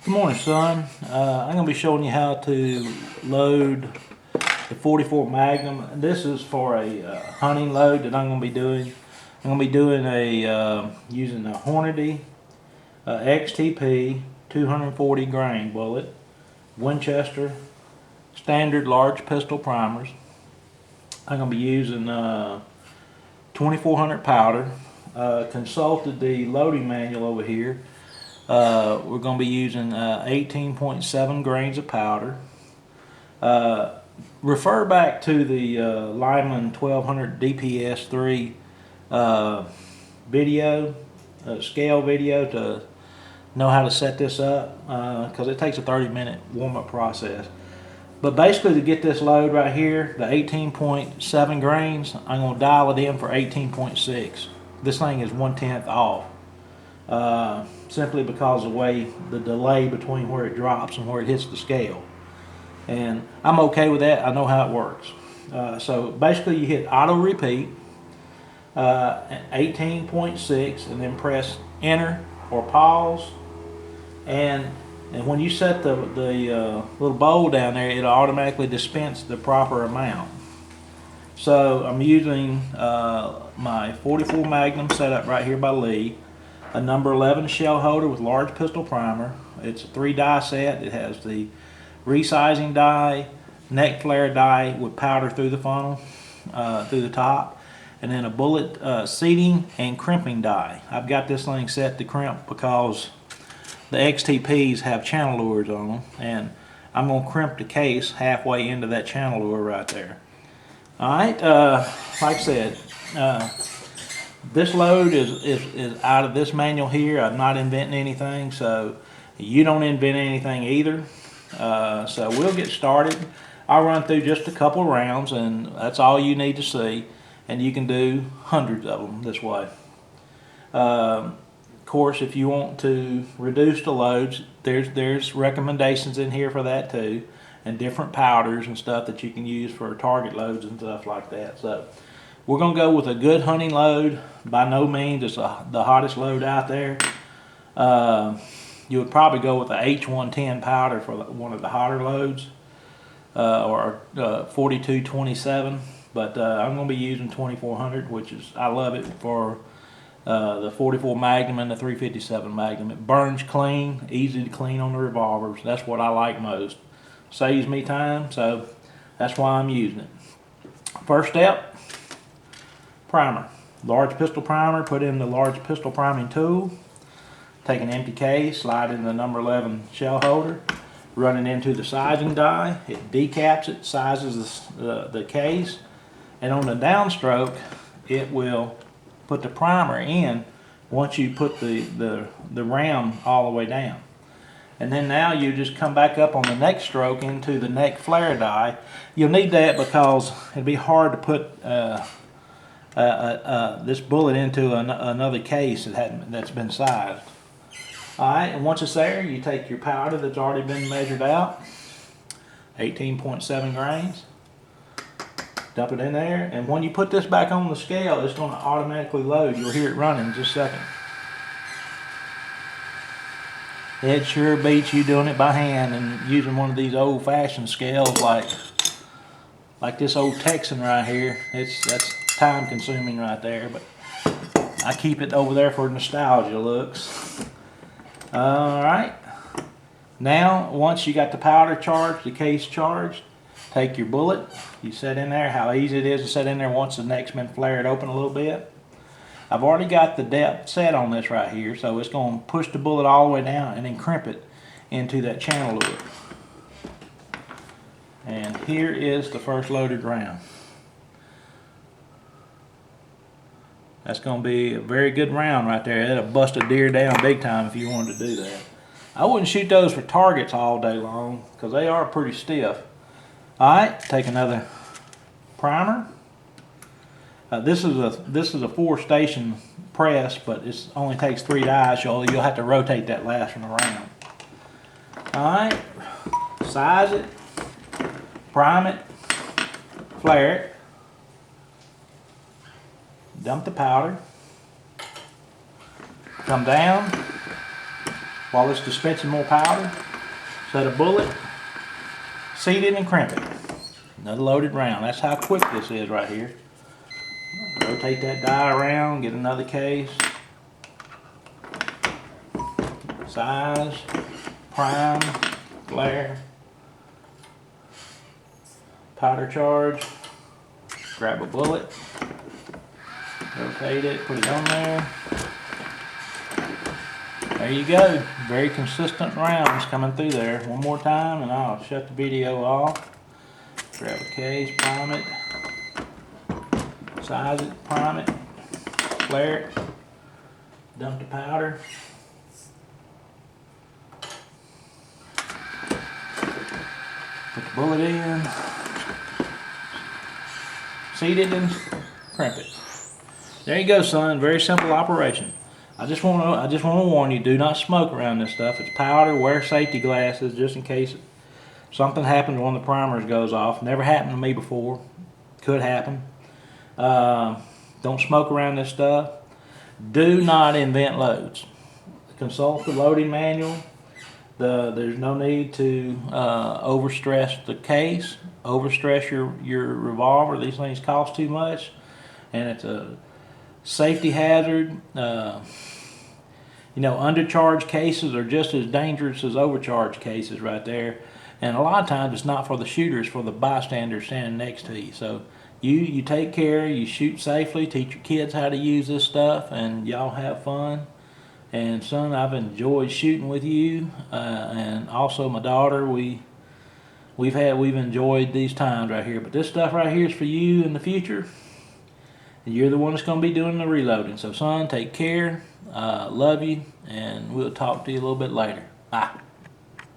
Good morning, son. I'm going to be showing you how to load the 44 Magnum. This is for a hunting load that I'm going to be doing. I'm going to be doing using a Hornady XTP 240 grain bullet, Winchester standard large pistol primers. I'm going to be using 2400 powder. Consulted the loading manual over here. We're going to be using 18.7 grains of powder. Refer back to the Lyman 1200 DPS3 video, scale video, to know how to set this up, because it takes a 30-minute warm-up process. But basically, to get this load right here, the 18.7 grains, I'm going to dial it in for 18.6. This thing is 1/10 off. Simply because of the delay between where it drops and where it hits the scale. And I'm okay with that. I know how it works. So basically you hit auto repeat, 18.6, and then press enter or pause. And when you set the little bowl down there, it'll automatically dispense the proper amount. So I'm using my 44 Magnum setup right here by Lee. A number 11 shell holder with large pistol primer. It's a 3-die set. It has the resizing die, neck flare die with powder through the funnel, through the top, and then a bullet seating and crimping die. I've got this thing set to crimp because the XTPs have channel lures on them, and I'm going to crimp the case halfway into that channel lure right there. Alright, like I said, this load is out of this manual here. I'm not inventing anything, so you don't invent anything either. So we'll get started. I'll run through just a couple of rounds, and that's all you need to see. And you can do hundreds of them this way. Of course, if you want to reduce the loads, there's recommendations in here for that too, and different powders and stuff that you can use for target loads and stuff like that. So we're going to go with a good hunting load. By no means it's the hottest load out there. You would probably go with the H110 powder for one of the hotter loads, or 4227. But I'm going to be using 2400, which is, I love it for the 44 Magnum and the 357 Magnum. It burns clean, easy to clean on the revolvers. That's what I like most. Saves me time, so that's why I'm using it. First step, primer. Large pistol primer, put in the large pistol priming tool. Take an empty case, slide in the number 11 shell holder, run it into the sizing die. It decaps it, sizes the case, and on the downstroke, it will put the primer in once you put the round all the way down. And then now you just come back up on the next stroke into the neck flare die. You'll need that because it'd be hard to put this bullet into another case that's been sized. Alright, and once it's there, you take your powder that's already been measured out, 18.7 grains, dump it in there, and when you put this back on the scale, it's going to automatically load. You'll hear it running in just a second. It sure beats you doing it by hand and using one of these old-fashioned scales like this old Texan right here. That's time-consuming right there, but I keep it over there for nostalgia looks. Alright, now once you got the powder charged, the case charged, take your bullet, you set in there. How easy it is to set in there once the neck's been flared open a little bit. I've already got the depth set on this right here, so it's going to push the bullet all the way down and then crimp it into that channel lure. And here is the first loaded round. That's going to be a very good round right there. That'll bust a deer down big time if you wanted to do that. I wouldn't shoot those for targets all day long because they are pretty stiff. Alright, take another primer. This is a 4-station press, but it only takes 3 dies, so you'll have to rotate that last one around. Alright, size it, prime it, flare it. Dump the powder, come down, while it's dispensing more powder. Set a bullet, seat it and crimp it. Another loaded round. That's how quick this is right here. Rotate that die around, get another case. Size, prime, flare, powder charge. Grab a bullet, rotate it, put it on there. There you go. Very consistent rounds coming through there. One more time and I'll shut the video off. Grab a case, prime it, size it, prime it, flare it, dump the powder. Put the bullet in, seat it and crimp it. There you go, son. Very simple operation. I just want to warn you, do not smoke around this stuff. It's powder. Wear safety glasses just in case something happens when one of the primers goes off. Never happened to me before. Could happen. Don't smoke around this stuff. Do not invent loads. Consult the loading manual. There's no need to overstress the case, overstress your revolver. These things cost too much, and it's a safety hazard. Undercharged cases are just as dangerous as overcharged cases right there. And a lot of times it's not for the shooter, it's for the bystander standing next to you. So you take care, you shoot safely, teach your kids how to use this stuff, and y'all have fun. And son, I've enjoyed shooting with you, and also my daughter. We've enjoyed these times right here. But this stuff right here is for you in the future. And you're the one that's going to be doing the reloading. So son, take care. Love you, and we'll talk to you a little bit later. Bye.